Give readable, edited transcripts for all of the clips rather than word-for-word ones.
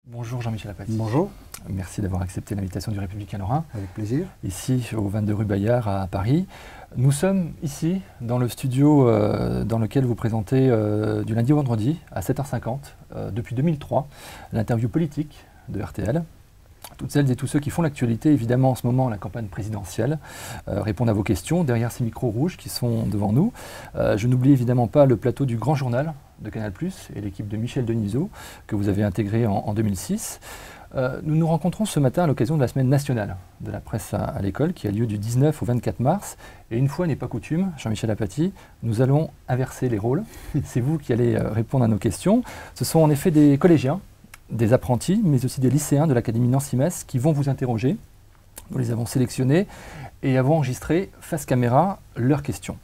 Bonjour Jean-Michel Apathy. Bonjour. Merci d'avoir accepté l'invitation du Républicain Lorrain. Avec plaisir. Ici, au 22 rue Bayard à Paris. Nous sommes ici, dans le studio dans lequel vous présentez du lundi au vendredi à 7h50, depuis 2003, l'interview politique de RTL. Toutes celles et tous ceux qui font l'actualité, évidemment en ce moment la campagne présidentielle, répondent à vos questions derrière ces micros rouges qui sont devant nous. Je n'oublie évidemment pas le plateau du Grand Journal de Canal+, et l'équipe de Michel Denisot, que vous avez intégré en 2006. Nous nous rencontrons ce matin à l'occasion de la semaine nationale de la presse à l'école, qui a lieu du 19 au 24 mars. Et une fois n'est pas coutume, Jean-Michel Apathy, nous allons inverser les rôles. C'est vous qui allez répondre à nos questions. Ce sont en effet des collégiens, des apprentis, mais aussi des lycéens de l'Académie Nancy-Metz qui vont vous interroger. Nous les avons sélectionnés et avons enregistré face caméra leurs questions.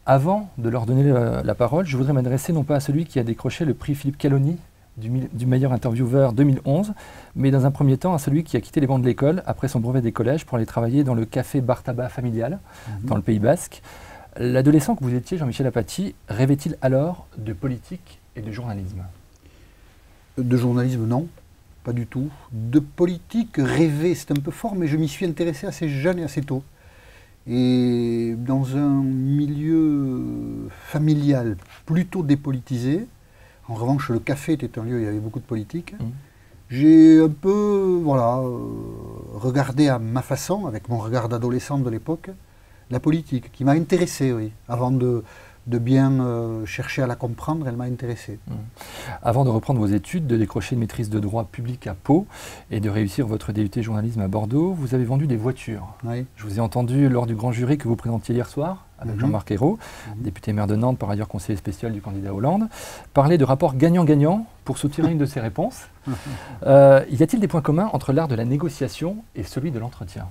Avant de leur donner la parole, je voudrais m'adresser non pas à celui qui a décroché le prix Philippe Calloni du meilleur intervieweur 2011, mais dans un premier temps à celui qui a quitté les bancs de l'école après son brevet des collèges pour aller travailler dans le café bar tabac familial dans le Pays Basque. L'adolescent que vous étiez, Jean-Michel Apathy, rêvait-il alors de politique et de journalisme? De journalisme, non, pas du tout. De politique, rêver, c'est un peu fort, mais je m'y suis intéressé assez jeune et assez tôt. Et dans un milieu familial plutôt dépolitisé, en revanche le café était un lieu où il y avait beaucoup de politique, j'ai un peu regardé à ma façon, avec mon regard d'adolescent de l'époque, la politique, qui m'a intéressé, oui, avant de bien chercher à la comprendre, elle m'a intéressé. Avant de reprendre vos études, de décrocher une maîtrise de droit public à Pau et de réussir votre DUT journalisme à Bordeaux, vous avez vendu des voitures. Oui. Je vous ai entendu lors du grand jury que vous présentiez hier soir, avec Jean-Marc Ayrault, député maire de Nantes, par ailleurs conseiller spécial du candidat Hollande, parler de rapport gagnant-gagnant pour soutirer une de ses réponses. Y a-t-il des points communs entre l'art de la négociation et celui de l'entretien?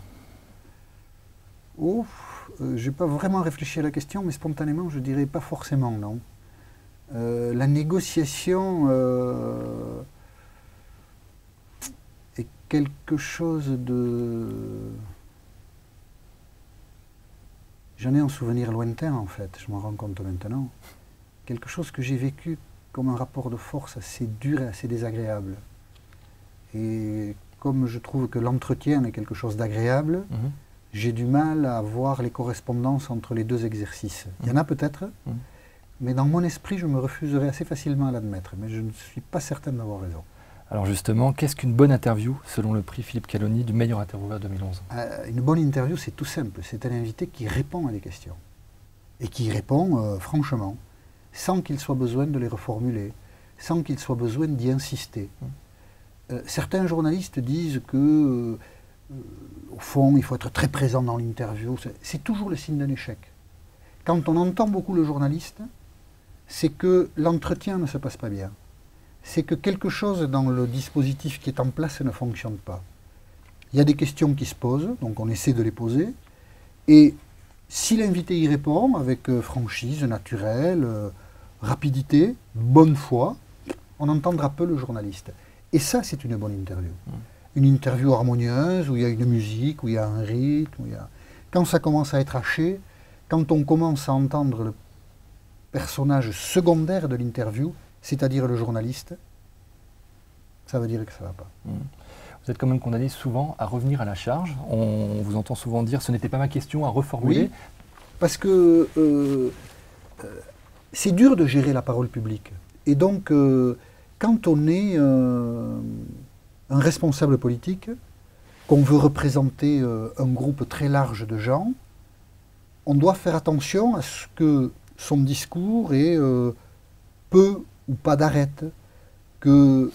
Je n'ai pas vraiment réfléchi à la question, mais spontanément, je dirais pas forcément, non. La négociation est quelque chose de... J'en ai un souvenir lointain, en fait, je m'en rends compte maintenant. Quelque chose que j'ai vécu comme un rapport de force assez dur et assez désagréable. Et comme je trouve que l'entretien est quelque chose d'agréable, j'ai du mal à voir les correspondances entre les deux exercices. Il y en a peut-être, mais dans mon esprit, je me refuserais assez facilement à l'admettre. Mais je ne suis pas certain d'avoir raison. Alors justement, qu'est-ce qu'une bonne interview, selon le prix Philippe Calloni du meilleur intervieweur 2011? Une bonne interview, c'est tout simple. C'est un invité qui répond à des questions. Et qui répond franchement, sans qu'il soit besoin de les reformuler, sans qu'il soit besoin d'y insister. Certains journalistes disent que... au fond, il faut être très présent dans l'interview. C'est toujours le signe d'un échec. Quand on entend beaucoup le journaliste, c'est que l'entretien ne se passe pas bien. C'est que quelque chose dans le dispositif qui est en place ne fonctionne pas. Il y a des questions qui se posent, donc on essaie de les poser. Et si l'invité y répond avec franchise, naturel, rapidité, bonne foi, on entendra peu le journaliste. Et ça, c'est une bonne interview. Une interview harmonieuse, où il y a une musique, où il y a un rythme, quand ça commence à être haché, quand on commence à entendre le personnage secondaire de l'interview, c'est-à-dire le journaliste, ça veut dire que ça ne va pas. Vous êtes quand même condamné souvent à revenir à la charge. On vous entend souvent dire « ce n'était pas ma question » à reformuler. Oui, parce que c'est dur de gérer la parole publique. Et donc, quand on est... un responsable politique, qu'on veut représenter un groupe très large de gens, on doit faire attention à ce que son discours ait peu ou pas d'arrêt, que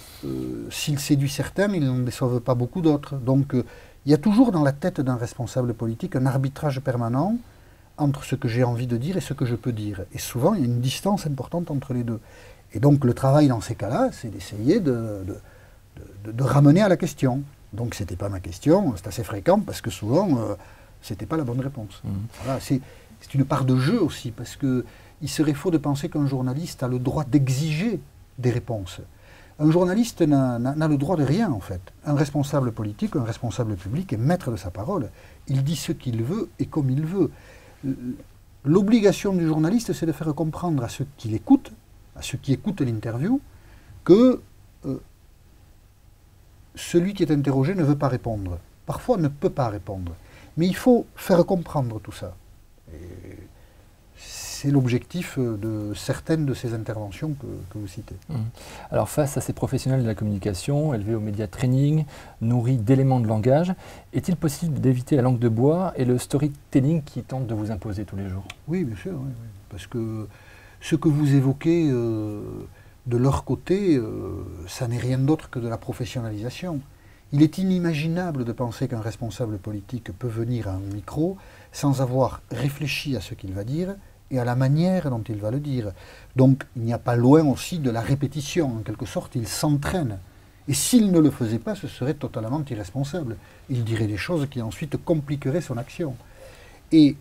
s'il séduit certains, il n'en déçoive pas beaucoup d'autres. Donc il y a toujours dans la tête d'un responsable politique un arbitrage permanent entre ce que j'ai envie de dire et ce que je peux dire. Et souvent, il y a une distance importante entre les deux. Et donc le travail dans ces cas-là, c'est d'essayer de ramener à la question. Donc c'était pas ma question, c'est assez fréquent parce que souvent c'était pas la bonne réponse. Voilà, c'est une part de jeu aussi, parce que il serait faux de penser qu'un journaliste a le droit d'exiger des réponses. Un journaliste n'a le droit de rien en fait. Un responsable politique, un responsable public est maître de sa parole. Il dit ce qu'il veut et comme il veut. L'obligation du journaliste, c'est de faire comprendre à ceux qui l'écoutent, à ceux qui écoutent l'interview, que celui qui est interrogé ne veut pas répondre. Parfois ne peut pas répondre. Mais il faut faire comprendre tout ça. C'est l'objectif de certaines de ces interventions que vous citez. Alors face à ces professionnels de la communication, élevés aux médias training, nourris d'éléments de langage, est-il possible d'éviter la langue de bois et le storytelling qui tente de vous imposer tous les jours? Oui, bien sûr. Oui. Parce que ce que vous évoquez de leur côté, ça n'est rien d'autre que de la professionnalisation. Il est inimaginable de penser qu'un responsable politique peut venir à un micro sans avoir réfléchi à ce qu'il va dire et à la manière dont il va le dire. Donc il n'y a pas loin aussi de la répétition, en quelque sorte, il s'entraîne. Et s'il ne le faisait pas, ce serait totalement irresponsable. Il dirait des choses qui ensuite compliqueraient son action. Et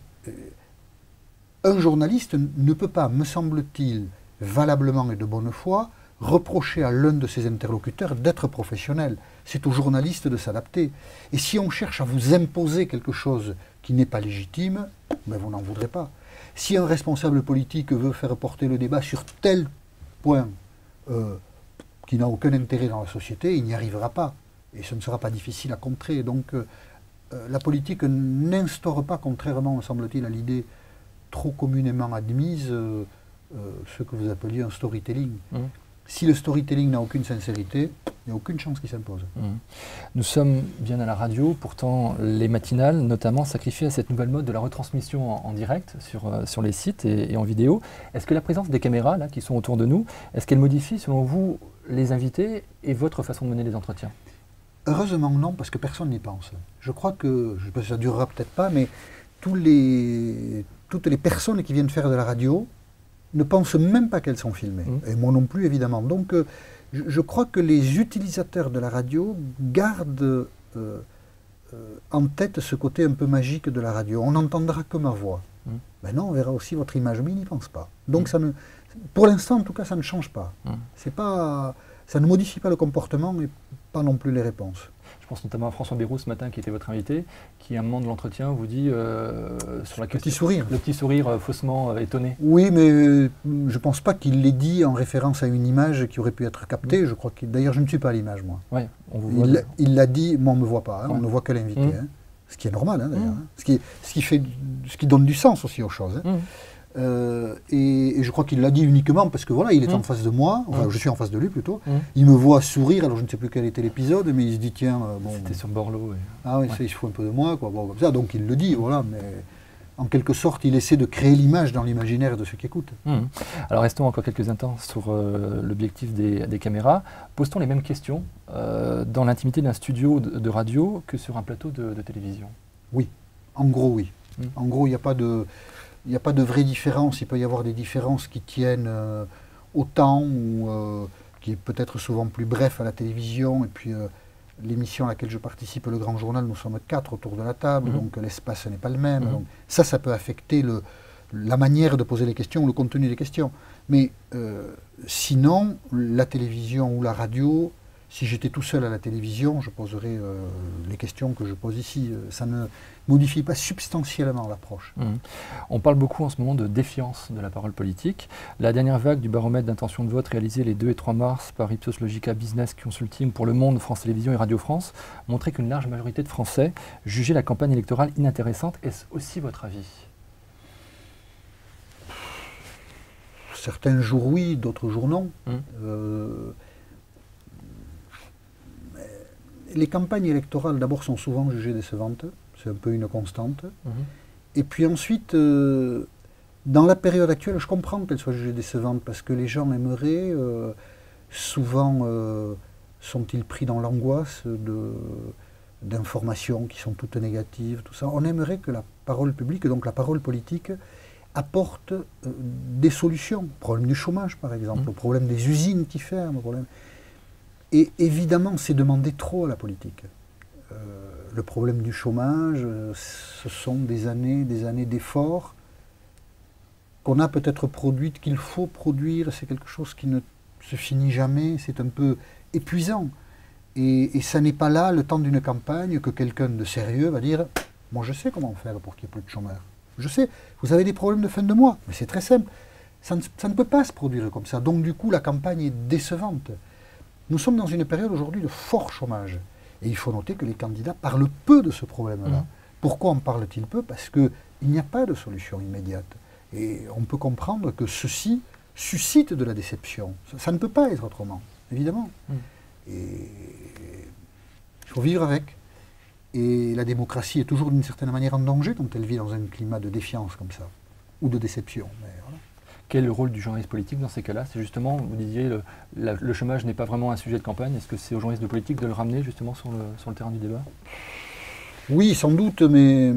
un journaliste ne peut pas, me semble-t-il, valablement et de bonne foi, reprocher à l'un de ses interlocuteurs d'être professionnel. C'est au journaliste de s'adapter. Et si on cherche à vous imposer quelque chose qui n'est pas légitime, ben vous n'en voudrez pas. Si un responsable politique veut faire porter le débat sur tel point qui n'a aucun intérêt dans la société, il n'y arrivera pas. Et ce ne sera pas difficile à contrer. Donc la politique n'instaure pas, contrairement, me semble-t-il, à l'idée trop communément admise, ce que vous appeliez un storytelling. Si le storytelling n'a aucune sincérité, il n'y a aucune chance qu'il s'impose. Nous sommes bien à la radio, pourtant les matinales, notamment, sacrifient à cette nouvelle mode de la retransmission en direct sur les sites et en vidéo. Est-ce que la présence des caméras là, qui sont autour de nous, est-ce qu'elle modifie, selon vous, les invités et votre façon de mener les entretiens? Heureusement non, parce que personne n'y pense. Je crois que, ça ne durera peut-être pas, mais toutes les personnes qui viennent faire de la radio ne pensent même pas qu'elles sont filmées. Et moi non plus, évidemment. Donc, je crois que les utilisateurs de la radio gardent en tête ce côté un peu magique de la radio. On n'entendra que ma voix. Ben non, on verra aussi votre image, mais ils n'y pensent pas. Donc, pour l'instant, en tout cas, ça ne change pas. Ça ne modifie pas le comportement, mais pas non plus les réponses. Je pense notamment à François Bayrou ce matin, qui était votre invité, qui à un moment de l'entretien vous dit sur la question, le petit sourire faussement étonné. Oui, mais je ne pense pas qu'il l'ait dit en référence à une image qui aurait pu être captée. Je crois d'ailleurs, je ne suis pas à l'image, moi. Ouais, on vous voit il l'a dit, moi on ne me voit pas, on ne voit que l'invité. Ce qui est normal, d'ailleurs. Ce qui donne du sens aussi aux choses. Et je crois qu'il l'a dit uniquement parce que voilà, il est en face de moi, enfin je suis en face de lui plutôt, il me voit sourire, alors je ne sais plus quel était l'épisode, mais il se dit tiens, bon... C'était sur Borloo. Ah oui, ça, il se fout un peu de moi, quoi, bon, comme ça, donc il le dit, voilà, mais en quelque sorte, il essaie de créer l'image dans l'imaginaire de ceux qui écoutent. Alors restons encore quelques instants sur l'objectif des caméras. Pose-t-on les mêmes questions dans l'intimité d'un studio de radio que sur un plateau de télévision? Oui, en gros oui. En gros, il n'y a pas de... Il n'y a pas de vraie différence, il peut y avoir des différences qui tiennent au temps, ou qui est peut-être souvent plus bref à la télévision, et puis l'émission à laquelle je participe, le Grand Journal, nous sommes 4 autour de la table, donc l'espace n'est pas le même. Donc, ça peut affecter la manière de poser les questions, le contenu des questions. Mais sinon, la télévision ou la radio, si j'étais tout seul à la télévision, je poserais les questions que je pose ici. Ça ne modifie pas substantiellement l'approche. On parle beaucoup en ce moment de défiance de la parole politique. La dernière vague du baromètre d'intention de vote réalisé les 2 et 3 mars par Ipsos Logica Business Consulting pour Le Monde, France Télévisions et Radio France montrait qu'une large majorité de Français jugeaient la campagne électorale inintéressante. Est-ce aussi votre avis? Certains jours oui, d'autres jours non. Les campagnes électorales, d'abord, sont souvent jugées décevantes. C'est un peu une constante. Et puis ensuite, dans la période actuelle, je comprends qu'elles soient jugées décevantes parce que les gens aimeraient, souvent sont-ils pris dans l'angoisse d'informations qui sont toutes négatives, tout ça. On aimerait que la parole publique, donc la parole politique, apporte des solutions. Le problème du chômage, par exemple, le problème des usines qui ferment, le problème... Et évidemment, c'est demander trop à la politique. Le problème du chômage, ce sont des années d'efforts qu'on a peut-être produites, qu'il faut produire. C'est quelque chose qui ne se finit jamais, c'est un peu épuisant. Et ça n'est pas là, le temps d'une campagne, que quelqu'un de sérieux va dire « Moi, je sais comment faire pour qu'il n'y ait plus de chômeurs. Je sais, vous avez des problèmes de fin de mois, mais c'est très simple. Ça ne peut pas se produire comme ça. Donc, du coup, la campagne est décevante. Nous sommes dans une période aujourd'hui de fort chômage. Et il faut noter que les candidats parlent peu de ce problème-là. Pourquoi en parlent-ils peu? Parce qu'il n'y a pas de solution immédiate. Et on peut comprendre que ceci suscite de la déception. Ça ne peut pas être autrement, évidemment. Et il faut vivre avec. Et la démocratie est toujours d'une certaine manière en danger quand elle vit dans un climat de défiance comme ça, ou de déception. Mais voilà. Quel est le rôle du journaliste politique dans ces cas-là? C'est justement, vous disiez, le chômage n'est pas vraiment un sujet de campagne. Est-ce que c'est aux journalistes de politique de le ramener justement sur le terrain du débat? Oui, sans doute, mais il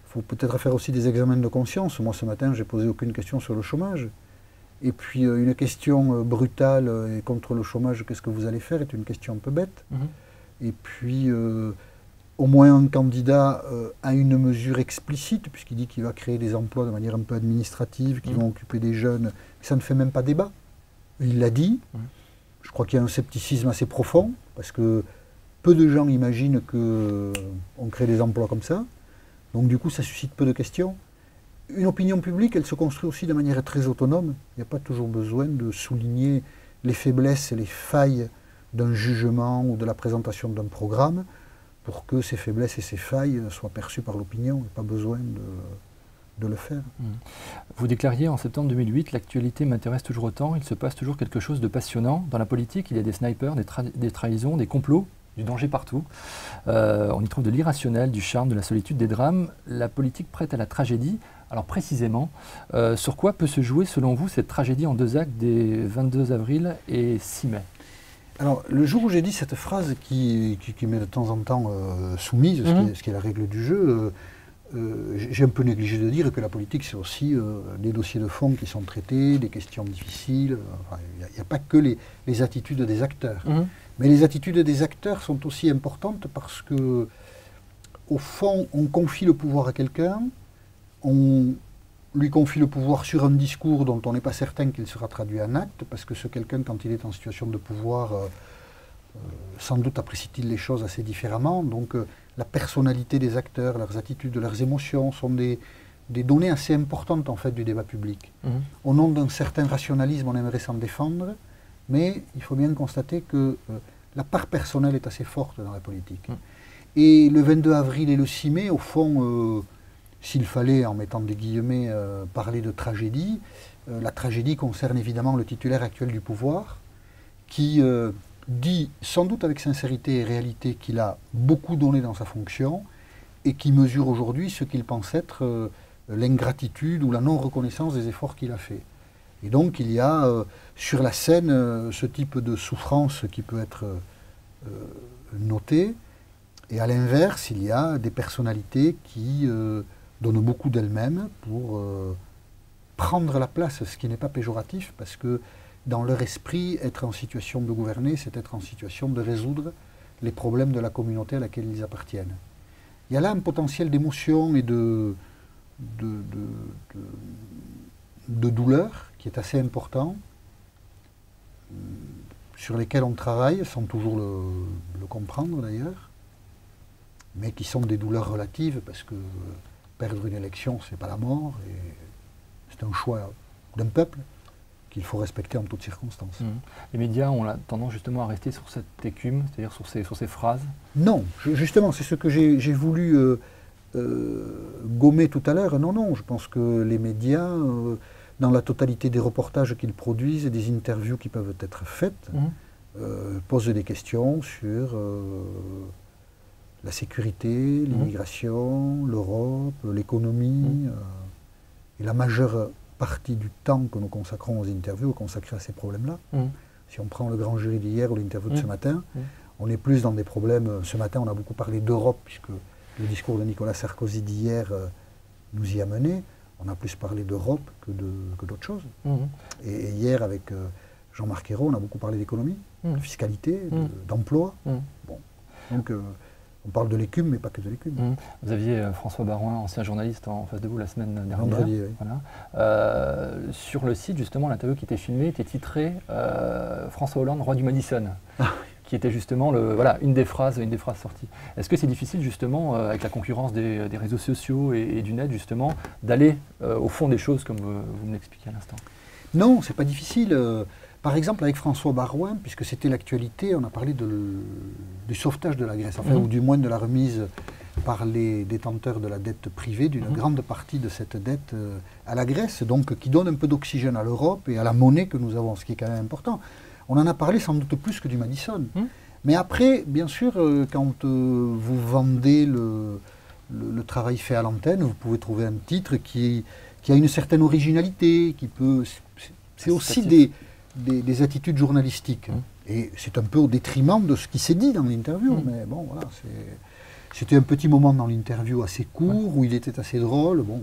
faut peut-être faire aussi des examens de conscience. Moi, ce matin, j'ai posé aucune question sur le chômage. Et puis, une question brutale et contre le chômage, qu'est-ce que vous allez faire, est une question un peu bête. Et puis, au moins un candidat a une mesure explicite, puisqu'il dit qu'il va créer des emplois de manière un peu administrative, qui vont occuper des jeunes. Ça ne fait même pas débat. Il l'a dit. Je crois qu'il y a un scepticisme assez profond, parce que peu de gens imaginent qu'on crée des emplois comme ça. Donc du coup, ça suscite peu de questions. Une opinion publique, elle se construit aussi de manière très autonome. Il n'y a pas toujours besoin de souligner les faiblesses et les failles d'un jugement ou de la présentation d'un programme pour que ces faiblesses et ces failles soient perçues par l'opinion. Il n'y a pas besoin de le faire. Vous déclariez en septembre 2008 « L'actualité m'intéresse toujours autant, il se passe toujours quelque chose de passionnant. Dans la politique, il y a des snipers, des trahisons, des complots, du danger partout. On y trouve de l'irrationnel, du charme, de la solitude, des drames. La politique prête à la tragédie. » Alors précisément, sur quoi peut se jouer selon vous cette tragédie en 2 actes des 22 avril et 6 mai? Alors, le jour où j'ai dit cette phrase qui m'est de temps en temps soumise, ce qui est la règle du jeu, j'ai un peu négligé de dire que la politique, c'est aussi des dossiers de fond qui sont traités, des questions difficiles. Il n'y a pas que les attitudes des acteurs. Mais les attitudes des acteurs sont aussi importantes parce que, au fond, on confie le pouvoir à quelqu'un, on lui confie le pouvoir sur un discours dont on n'est pas certain qu'il sera traduit en acte, parce que ce quelqu'un, quand il est en situation de pouvoir, sans doute apprécie-t-il les choses assez différemment. Donc la personnalité des acteurs, leurs attitudes, leurs émotions sont des données assez importantes en fait du débat public. Au nom d'un certain rationalisme, on aimerait s'en défendre, mais il faut bien constater que la part personnelle est assez forte dans la politique. Et le 22 avril et le 6 mai, au fond, s'il fallait, en mettant des guillemets, parler de tragédie, la tragédie concerne évidemment le titulaire actuel du pouvoir, qui dit, sans doute avec sincérité et réalité, qu'il a beaucoup donné dans sa fonction, et qui mesure aujourd'hui ce qu'il pense être l'ingratitude ou la non-reconnaissance des efforts qu'il a faits. Et donc il y a sur la scène ce type de souffrance qui peut être notée, et à l'inverse, il y a des personnalités qui donnent beaucoup d'elles-mêmes pour prendre la place, ce qui n'est pas péjoratif, parce que dans leur esprit, être en situation de gouverner, c'est être en situation de résoudre les problèmes de la communauté à laquelle ils appartiennent. Il y a là un potentiel d'émotion et de douleur qui est assez important, sur lesquels on travaille, sans toujours le comprendre d'ailleurs, mais qui sont des douleurs relatives, parce que perdre une élection, c'est pas la mort, et c'est un choix d'un peuple qu'il faut respecter en toutes circonstances. Les médias ont la tendance justement à rester sur cette écume, c'est-à-dire sur ces phrases? Non, justement, c'est ce que j'ai voulu gommer tout à l'heure. Non, je pense que les médias, dans la totalité des reportages qu'ils produisent et des interviews qui peuvent être faites, posent des questions sur la sécurité, l'immigration, l'Europe, l'économie. Et la majeure partie du temps que nous consacrons aux interviews est consacrée à ces problèmes-là. Si on prend le grand jury d'hier ou l'interview de ce matin, on est plus dans des problèmes. Ce matin, on a beaucoup parlé d'Europe, puisque le discours de Nicolas Sarkozy d'hier nous y a menés. On a plus parlé d'Europe que d'autres choses. Et hier, avec Jean-Marc Ayrault, on a beaucoup parlé d'économie, de fiscalité, d'emploi. Bon. Donc, on parle de l'écume, mais pas que de l'écume. Vous aviez François Baroin, ancien journaliste, en face de vous la semaine dernière. Vendredi, oui. Voilà. Sur le site, justement, l'interview qui était filmée était titrée François Hollande, roi du Madison, qui était justement une des phrases sorties. Est-ce que c'est difficile, justement, avec la concurrence des réseaux sociaux et du net, justement, d'aller au fond des choses, comme vous me l'expliquiez à l'instant? Non, c'est pas difficile. Par exemple, avec François Baroin, puisque c'était l'actualité, on a parlé du sauvetage de la Grèce, enfin, ou du moins de la remise par les détenteurs de la dette privée, d'une grande partie de cette dette à la Grèce, donc qui donne un peu d'oxygène à l'Europe et à la monnaie que nous avons, ce qui est quand même important. On en a parlé sans doute plus que du Madison. Mais après, bien sûr, quand vous vendez le travail fait à l'antenne, vous pouvez trouver un titre qui a une certaine originalité, qui peut... C'est aussi des attitudes journalistiques. Et c'est un peu au détriment de ce qui s'est dit dans l'interview. Mais bon, voilà, c'était un petit moment dans l'interview assez court, où il était assez drôle. Bon,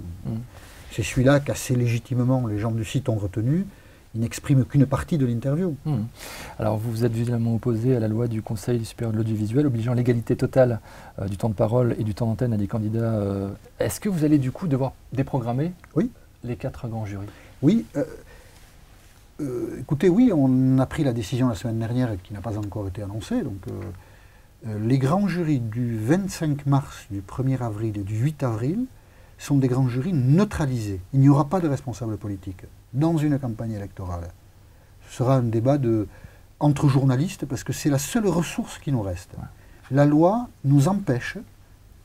c'est celui-là qu'assez légitimement les gens du site ont retenu. Il n'exprime qu'une partie de l'interview. Alors vous vous êtes violemment opposé à la loi du Conseil supérieur de l'audiovisuel obligeant l'égalité totale du temps de parole et du temps d'antenne à des candidats. Est-ce que vous allez du coup devoir déprogrammer les 4 grands jurys? Oui. Écoutez, oui, on a pris la décision la semaine dernière qui n'a pas encore été annoncée. Donc, les grands jurys du 25 mars, du 1er avril et du 8 avril sont des grands jurys neutralisés. Il n'y aura pas de responsable politique dans une campagne électorale. Ce sera un débat entre journalistes parce que c'est la seule ressource qui nous reste. La loi nous empêche,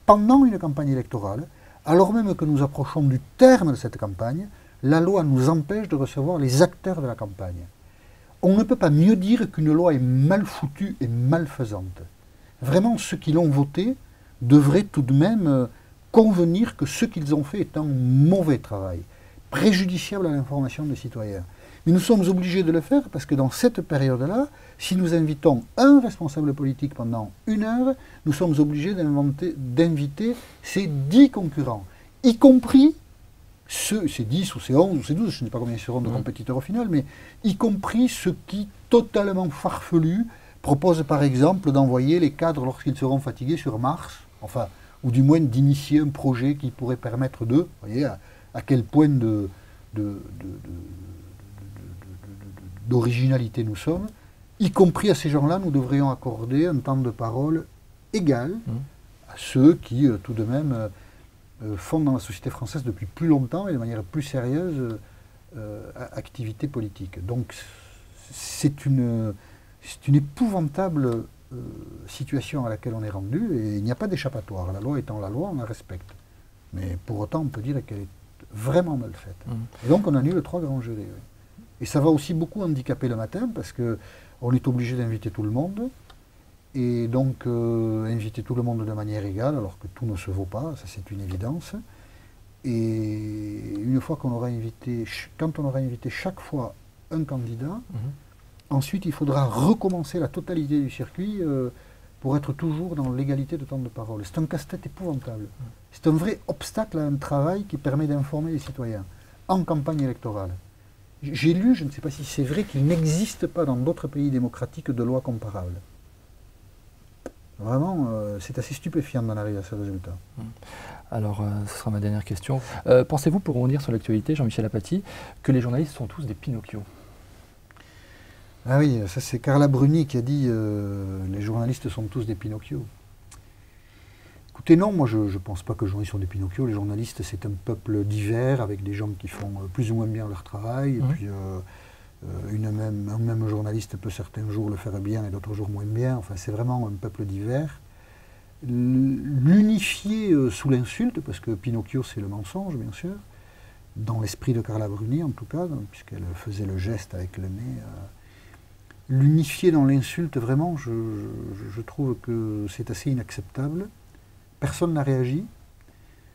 pendant une campagne électorale, alors même que nous approchons du terme de cette campagne, la loi nous empêche de recevoir les acteurs de la campagne. On ne peut pas mieux dire qu'une loi est mal foutue et malfaisante. Vraiment, ceux qui l'ont votée devraient tout de même convenir que ce qu'ils ont fait est un mauvais travail, préjudiciable à l'information des citoyens. Mais nous sommes obligés de le faire parce que dans cette période-là, si nous invitons un responsable politique pendant 1 heure, nous sommes obligés d'inviter ses 10 concurrents, y compris c'est 10 ou c'est 11 ou c'est 12, je ne sais pas combien ils seront de compétiteurs au final, mais y compris ceux qui, totalement farfelus, proposent par exemple d'envoyer les cadres lorsqu'ils seront fatigués sur Mars, enfin, ou du moins d'initier un projet qui pourrait permettre vous voyez, à quel point d'originalité nous sommes, y compris à ces gens-là, nous devrions accorder un temps de parole égal à ceux qui, tout de même, font dans la société française depuis plus longtemps et de manière plus sérieuse activité politique. Donc c'est une épouvantable situation à laquelle on est rendu et il n'y a pas d'échappatoire. La loi étant la loi, on la respecte. Mais pour autant, on peut dire qu'elle est vraiment mal faite. Et donc on annule 3 grands jurys. Oui. Et ça va aussi beaucoup handicaper le matin parce qu'on est obligé d'inviter tout le monde. Et donc, inviter tout le monde de manière égale, alors que tout ne se vaut pas, ça c'est une évidence. Et une fois qu'on aura invité, quand on aura invité chaque fois un candidat, ensuite il faudra recommencer la totalité du circuit pour être toujours dans l'égalité de temps de parole. C'est un casse-tête épouvantable. C'est un vrai obstacle à un travail qui permet d'informer les citoyens en campagne électorale. J'ai lu, je ne sais pas si c'est vrai, qu'il n'existe pas dans d'autres pays démocratiques de loi comparable. Vraiment, c'est assez stupéfiant d'en arriver à ce résultat. Alors, ce sera ma dernière question. Pensez-vous, pour revenir sur l'actualité, Jean-Michel Apathy, que les journalistes sont tous des Pinocchio? Ah oui, ça c'est Carla Bruni qui a dit les journalistes sont tous des Pinocchio. Écoutez, non, moi je ne pense pas que les journalistes sont des Pinocchio. Les journalistes, c'est un peuple divers, avec des gens qui font plus ou moins bien leur travail, et puis un même journaliste peut certains jours le faire bien et d'autres jours moins bien. Enfin, c'est vraiment un peuple divers. L'unifier sous l'insulte, parce que Pinocchio c'est le mensonge, bien sûr, dans l'esprit de Carla Bruni en tout cas, puisqu'elle faisait le geste avec le nez. L'unifier dans l'insulte, vraiment, je trouve que c'est assez inacceptable. Personne n'a réagi.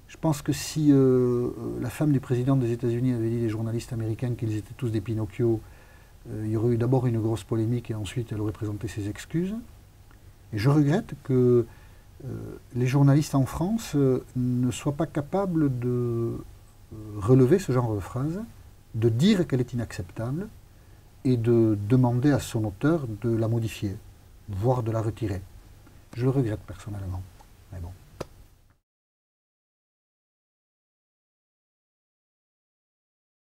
Je pense que si la femme du président des États-Unis avait dit des journalistes américains qu'ils étaient tous des Pinocchio, il y aurait eu d'abord une grosse polémique et ensuite elle aurait présenté ses excuses. Et je regrette que les journalistes en France ne soient pas capables de relever ce genre de phrase, de dire qu'elle est inacceptable et de demander à son auteur de la modifier, voire de la retirer. Je le regrette personnellement, mais bon.